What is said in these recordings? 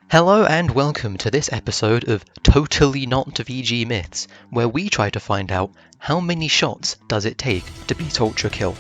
Hello and welcome to this episode of Totally Not VG Myths, where we try to find out how many shots does it take to beat ULTRAKILL.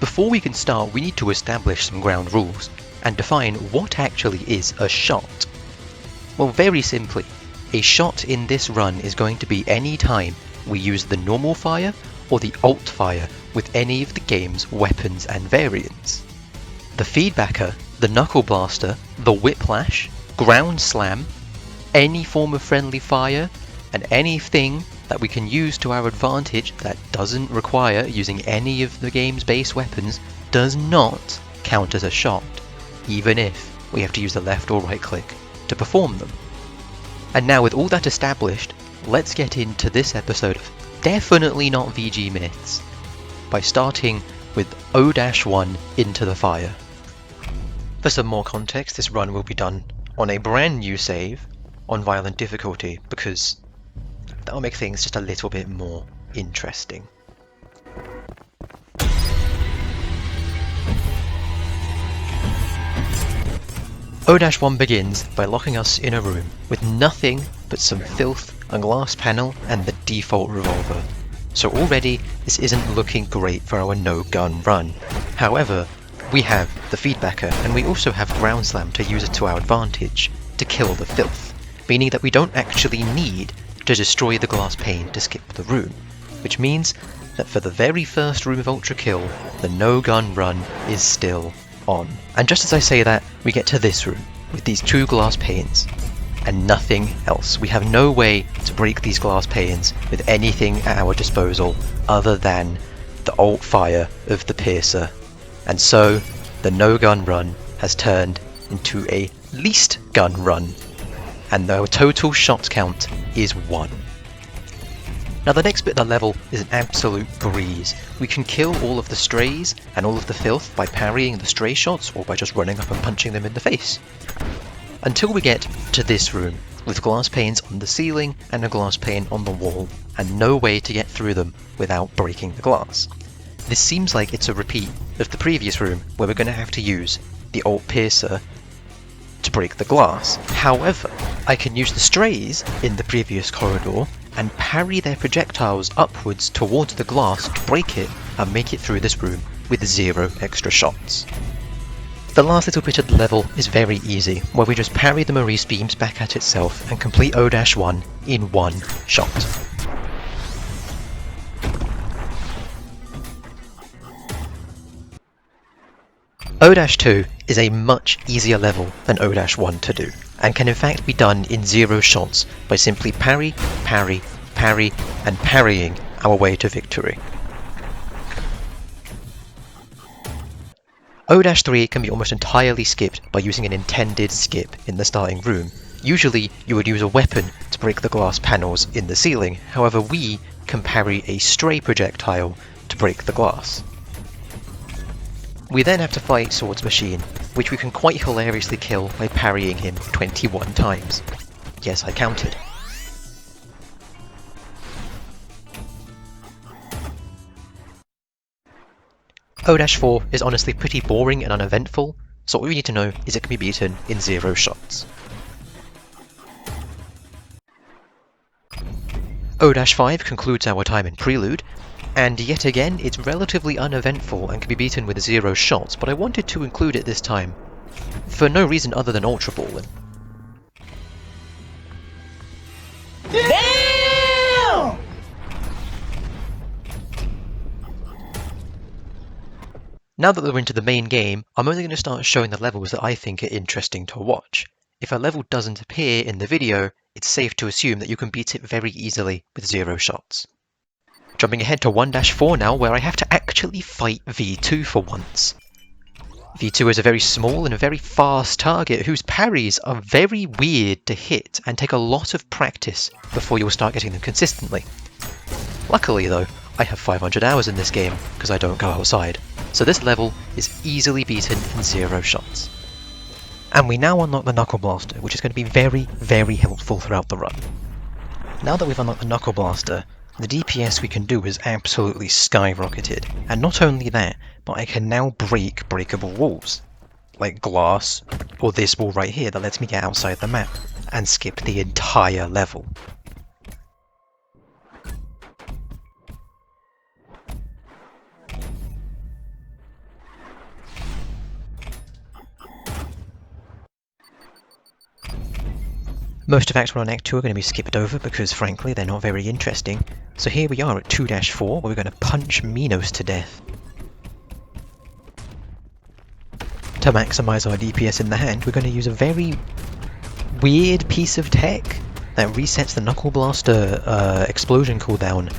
Before we can start, we need to establish some ground rules and define what actually is a shot. Well, very simply, a shot in this run is going to be any time we use the normal fire or the alt fire with any of the game's weapons and variants. The feedbacker, the knuckle blaster, the whiplash, ground slam, any form of friendly fire, and anything that we can use to our advantage that doesn't require using any of the game's base weapons does not count as a shot, even if we have to use the left or right click to perform them. And now with all that established, let's get into this episode of Definitely Not VG Myths by starting with O-1 into the fire. For some more context, this run will be done on a brand new save on violent difficulty because that will make things just a little bit more interesting. O-1 begins by locking us in a room with nothing but some filth, a glass panel and the default revolver. So already this isn't looking great for our no-gun run. However, we have the feedbacker and we also have ground slam to use it to our advantage to kill the filth, meaning that we don't actually need to destroy the glass pane to skip the room, which means that for the very first room of ULTRAKILL, the no-gun run is still on. And just as I say that, we get to this room with these two glass panes and nothing else. We have no way to break these glass panes with anything at our disposal other than the alt fire of the piercer. And so, the no-gun run has turned into a least gun run, and our total shot count is 1. Now the next bit of the level is an absolute breeze. We can kill all of the strays and all of the filth by parrying the stray shots or by just running up and punching them in the face. Until we get to this room, with glass panes on the ceiling and a glass pane on the wall, and no way to get through them without breaking the glass. This seems like it's a repeat of the previous room where we're going to have to use the alt piercer to break the glass. However, I can use the strays in the previous corridor and parry their projectiles upwards towards the glass to break it and make it through this room with 0 extra shots. The last little bit of the level is very easy, where we just parry the Maurice beams back at itself and complete O-1 in 1 shot. O-2 is a much easier level than O-1 to do, and can in fact be done in 0 shots by simply parry, parry, parry, and parrying our way to victory. O-3 can be almost entirely skipped by using an intended skip in the starting room. Usually you would use a weapon to break the glass panels in the ceiling, however we can parry a stray projectile to break the glass. We then have to fight Swords Machine, which we can quite hilariously kill by parrying him 21 times. Yes, I counted. O-4 is honestly pretty boring and uneventful, so all we need to know is it can be beaten in 0 shots. O-5 concludes our time in Prelude, and yet again it's relatively uneventful and can be beaten with 0 shots, but I wanted to include it this time, for no reason other than Ultra Balling. Damn! Now that we're into the main game, I'm only going to start showing the levels that I think are interesting to watch. If a level doesn't appear in the video, it's safe to assume that you can beat it very easily with 0 shots. Jumping ahead to 1-4 now, where I have to actually fight V2 for once. V2 is a very small and a very fast target whose parries are very weird to hit and take a lot of practice before you'll start getting them consistently. Luckily though, I have 500 hours in this game because I don't go outside, so this level is easily beaten in 0 shots. And we now unlock the Knuckle Blaster, which is going to be very, very helpful throughout the run. Now that we've unlocked the Knuckle Blaster, the DPS we can do is absolutely skyrocketed, and not only that, but I can now break breakable walls. like glass, or this wall right here that lets me get outside the map and skip the entire level. Most of Act 1 and Act 2 are going to be skipped over because frankly they're not very interesting. So here we are at 2-4 where we're going to punch Minos to death. To maximise our DPS in the hand, we're going to use a very weird piece of tech that resets the Knuckle Blaster explosion cooldown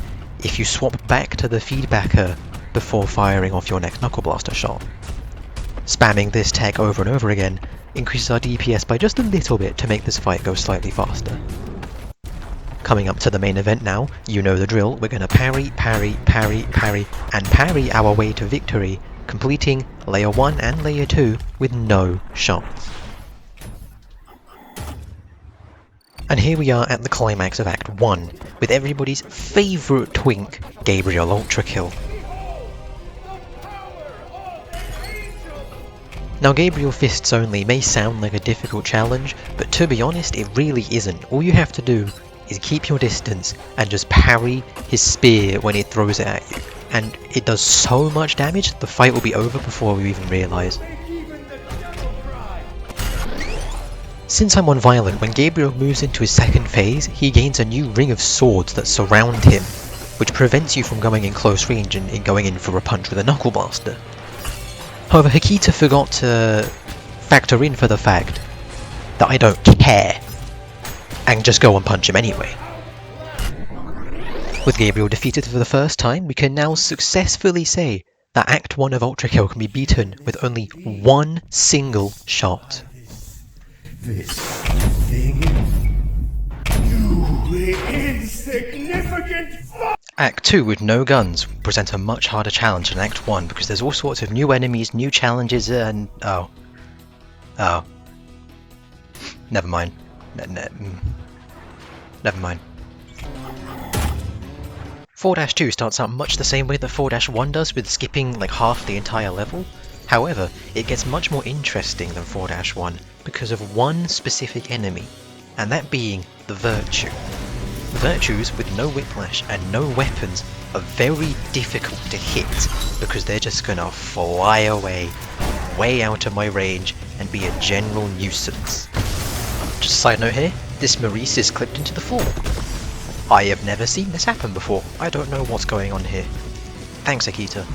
if you swap back to the feedbacker before firing off your next Knuckle Blaster shot. Spamming this tech over and over again increases our DPS by just a little bit to make this fight go slightly faster. Coming up to the main event now, you know the drill, we're going to parry, parry, parry, parry, and parry our way to victory, completing Layer 1 and Layer 2 with no shots. And here we are at the climax of Act 1, with everybody's favourite twink, Gabriel ULTRAKILL. Now Gabriel Fists Only may sound like a difficult challenge, but to be honest it really isn't. All you have to do is keep your distance and just parry his spear when he throws it at you. And it does so much damage, the fight will be over before you even realise. Since I'm on Violent, when Gabriel moves into his second phase, he gains a new ring of swords that surround him, which prevents you from going in close range and going in for a punch with a Knuckle Blaster. However, Hikita forgot to factor in for the fact that I don't care, and just go and punch him anyway. With Gabriel defeated for the first time, we can now successfully say that Act 1 of ULTRAKILL can be beaten with only one single shot. This thing, you insignificant Act 2 with no guns will present a much harder challenge than Act 1 because there's all sorts of new enemies, new challenges, and oh. Never mind. Never mind. 4-2 starts out much the same way that 4-1 does, with skipping like half the entire level. However, it gets much more interesting than 4-1 because of one specific enemy, and that being the Virtue. Virtues with no whiplash and no weapons are very difficult to hit because they're just gonna fly away, way out of my range, and be a general nuisance. Just a side note here, this Maurice is clipped into the floor. I have never seen this happen before. I don't know what's going on here. Thanks, Akita.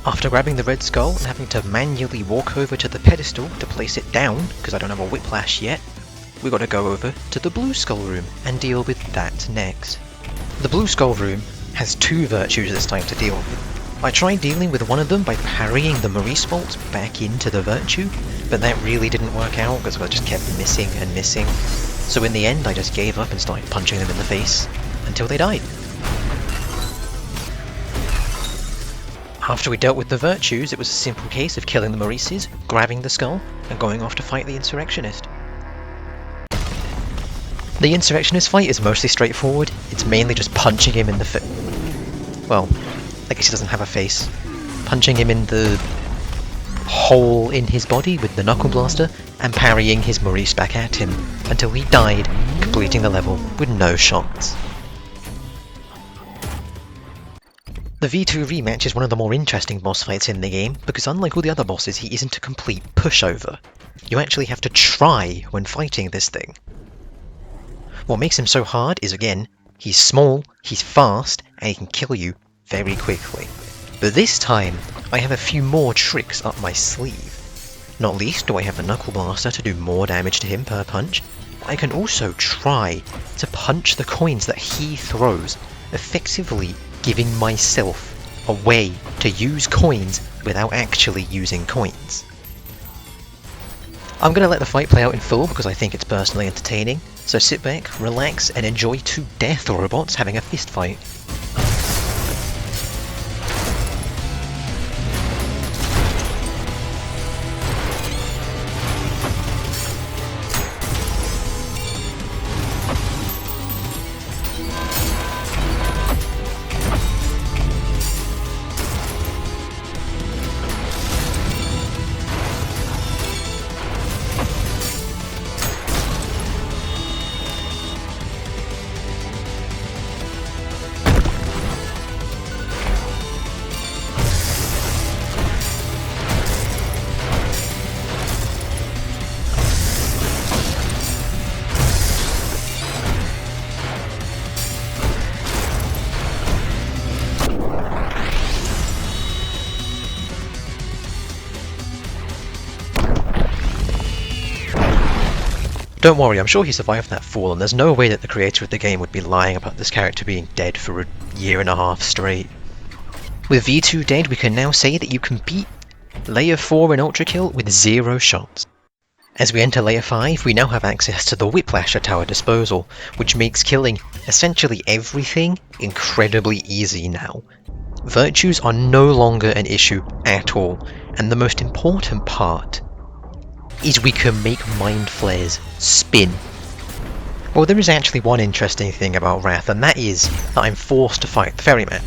After grabbing the red skull and having to manually walk over to the pedestal to place it down, because I don't have a whiplash yet, we gotta go over to the blue skull room and deal with that next. The blue skull room has two virtues this time to deal with. I tried dealing with one of them by parrying the Maurice bolt back into the virtue, but that really didn't work out because I just kept missing and missing. So in the end I just gave up and started punching them in the face until they died. After we dealt with the virtues, it was a simple case of killing the Maurices, grabbing the skull, and going off to fight the Insurrectionist. The Insurrectionist fight is mostly straightforward. It's mainly just punching him in the well, I guess he doesn't have a face. Punching him in the hole in his body with the Knuckle Blaster, and parrying his Maurice back at him until he died, completing the level with no shots. The V2 rematch is one of the more interesting boss fights in the game, because unlike all the other bosses, he isn't a complete pushover. You actually have to try when fighting this thing. What makes him so hard is, again, he's small, he's fast, and he can kill you very quickly. But this time, I have a few more tricks up my sleeve. Not least do I have a Knuckle Blaster to do more damage to him per punch. I can also try to punch the coins that he throws, effectively giving myself a way to use coins without actually using coins. I'm going to let the fight play out in full because I think it's personally entertaining, so sit back, relax, and enjoy two death robots having a fist fight. Don't worry, I'm sure he survived that fall, and there's no way that the creator of the game would be lying about this character being dead for a year and a half straight. With V2 dead, we can now say that you can beat Layer 4 in ULTRAKILL with 0 shots. As we enter Layer 5, we now have access to the Whiplasher at our disposal, which makes killing essentially everything incredibly easy now. Virtues are no longer an issue at all, and the most important part is we can make Mind Flares spin. Well, there is actually one interesting thing about Wrath, and that is that I'm forced to fight the Ferryman,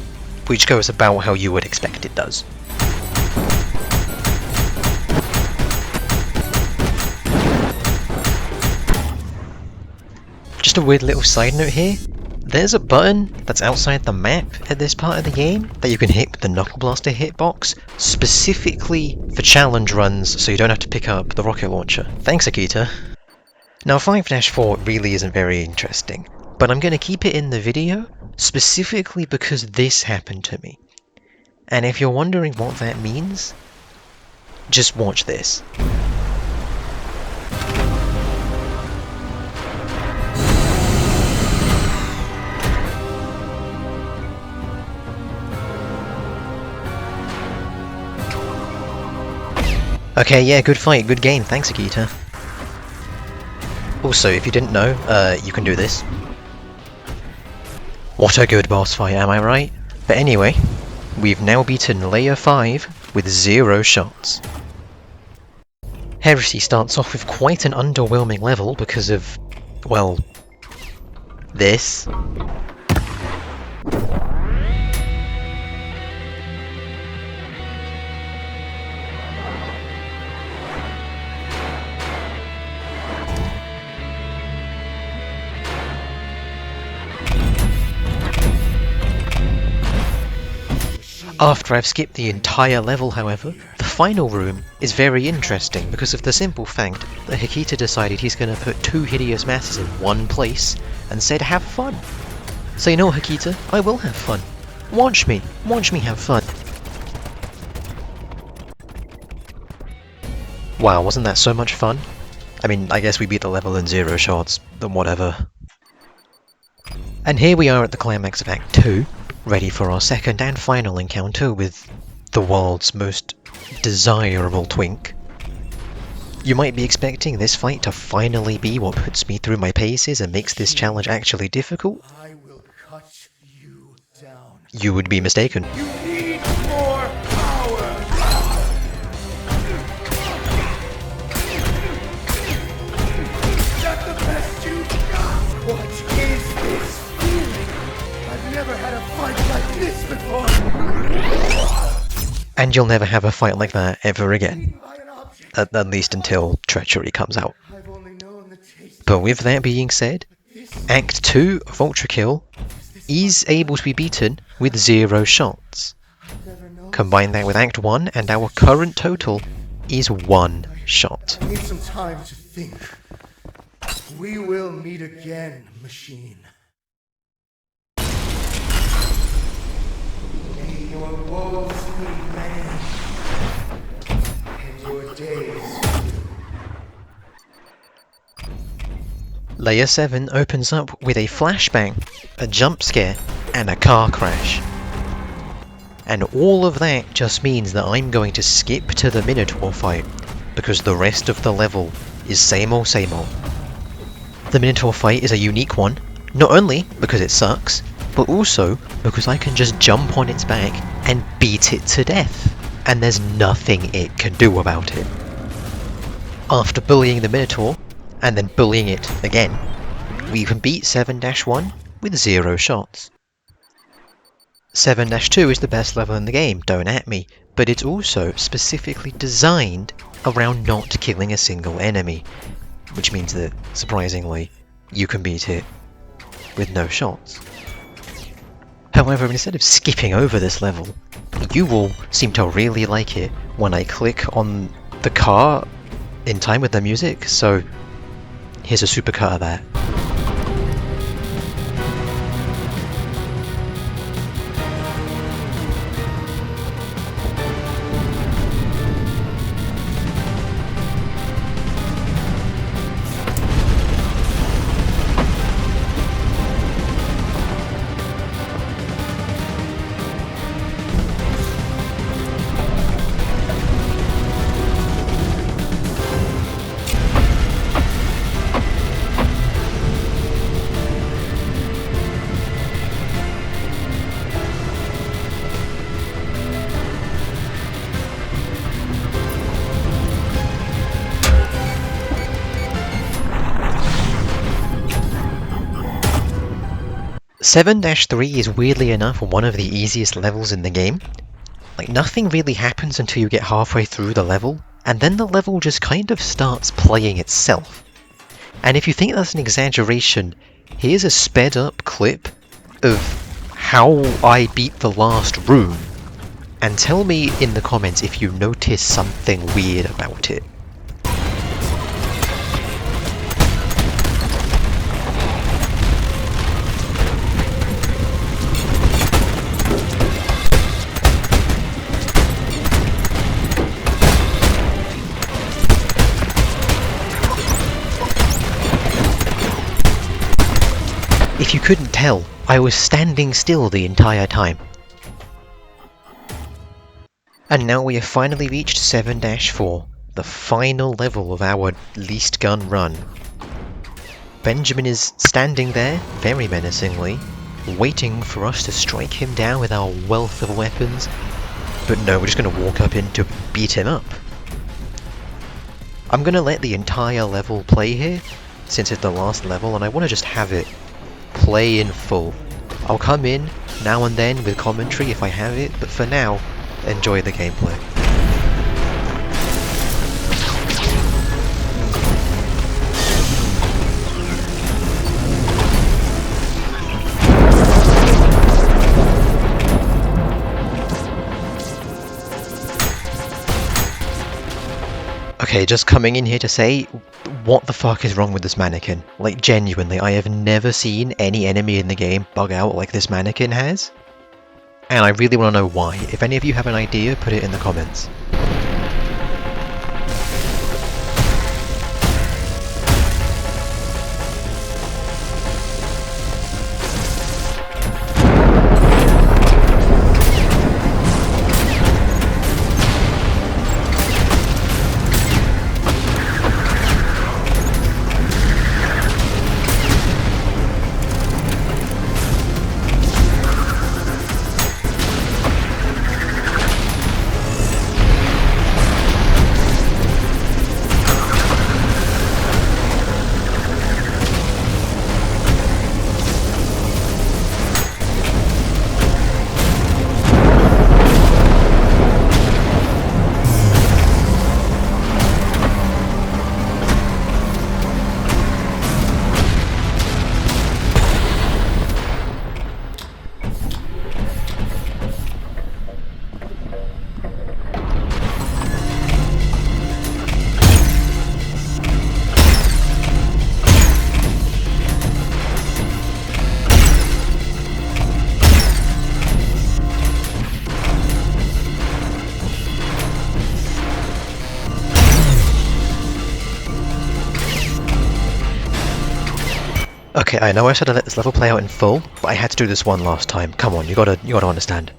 which goes about how you would expect it does. Just a weird little side note here, there's a button that's outside the map at this part of the game that you can hit with the Knuckle Blaster hitbox, specifically for challenge runs so you don't have to pick up the rocket launcher. Thanks, Akita. Now 5-4 really isn't very interesting, but I'm going to keep it in the video specifically because this happened to me. And if you're wondering what that means, just watch this. Okay, yeah, good fight, good game, thanks Akita. Also, if you didn't know, you can do this. What a good boss fight, am I right? But anyway, we've now beaten Layer 5 with 0 shots. Heresy starts off with quite an underwhelming level because of, well, this. After I've skipped the entire level, however, the final room is very interesting because of the simple fact that Akita decided he's going to put 2 hideous masses in one place and said have fun. So you know what, Akita, I will have fun. Watch me have fun. Wow, wasn't that so much fun? I mean, I guess we beat the level in 0 shots, then whatever. And here we are at the climax of Act 2. Ready for our second and final encounter with the world's most desirable twink. You might be expecting this fight to finally be what puts me through my paces and makes this challenge actually difficult. I will cut you down. You would be mistaken. You need more power. Is that the best you got? What is this feeling? I've never had a fight like this before. And you'll never have a fight like that ever again. By an object. At least until Treachery comes out. I've only known the taste. But with that being said, Act 2 of ULTRAKILL is able to be beaten with 0 shots. Combine that with Act 1 and our current total is 1 shot. I need some time to think. We will meet again, machine. May your woes be many, and your days. Layer 7 opens up with a flashbang, a jump scare, and a car crash. And all of that just means that I'm going to skip to the Minotaur fight, because the rest of the level is same old same old. The Minotaur fight is a unique one, not only because it sucks, but also because I can just jump on its back and beat it to death, and there's nothing it can do about it. After bullying the Minotaur, and then bullying it again, we can beat 7-1 with 0 shots. 7-2 is the best level in the game, don't at me, but it's also specifically designed around not killing a single enemy, which means that, surprisingly, you can beat it with no shots. However, instead of skipping over this level, you will seem to really like it when I click on the car in time with the music, so here's a supercut of that. 7-3 is weirdly enough one of the easiest levels in the game. Like, nothing really happens until you get halfway through the level, and then the level just kind of starts playing itself. And if you think that's an exaggeration, here's a sped up clip of how I beat the last room, and tell me in the comments if you notice something weird about it. If you couldn't tell, I was standing still the entire time. And now we have finally reached 7-4, the final level of our least gun run. Benjamin is standing there, very menacingly, waiting for us to strike him down with our wealth of weapons. But no, we're just going to walk up in to beat him up. I'm going to let the entire level play here, since it's the last level, and I want to just have it play in full. I'll come in now and then with commentary if I have it, but for now, enjoy the gameplay. Okay, just coming in here to say, what the fuck is wrong with this mannequin? Like, genuinely, I have never seen any enemy in the game bug out like this mannequin has. And I really want to know why. If any of you have an idea, put it in the comments. Okay, I know I said I'd let this level play out in full, but I had to do this one last time. Come on, you gotta understand.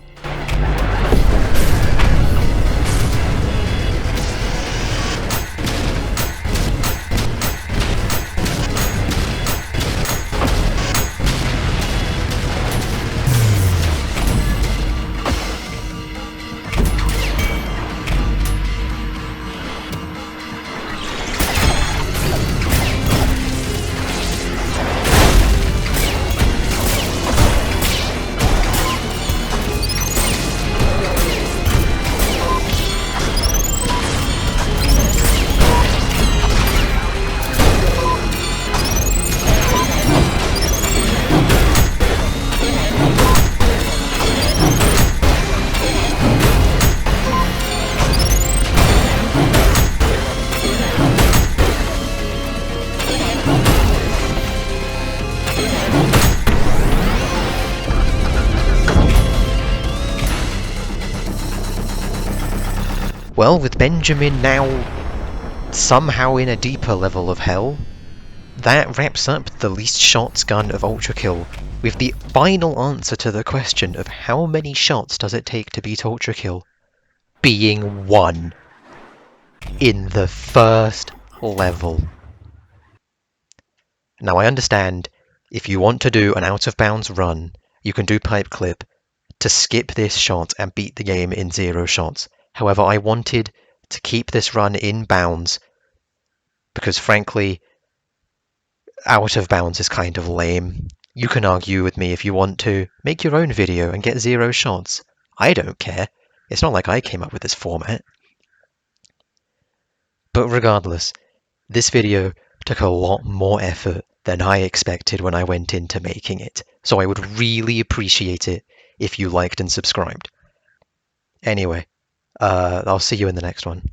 Well, with Benjamin now somehow in a deeper level of hell, that wraps up the least shots gun of ULTRAKILL, with the final answer to the question of how many shots does it take to beat ULTRAKILL being 1 in the first level. Now I understand, if you want to do an out of bounds run, you can do pipe clip to skip this shot and beat the game in 0 shots. However, I wanted to keep this run in bounds because frankly, out of bounds is kind of lame. You can argue with me if you want to. Make your own video and get 0 shots. I don't care. It's not like I came up with this format. But regardless, this video took a lot more effort than I expected when I went into making it, so I would really appreciate it if you liked and subscribed. Anyway, I'll see you in the next one.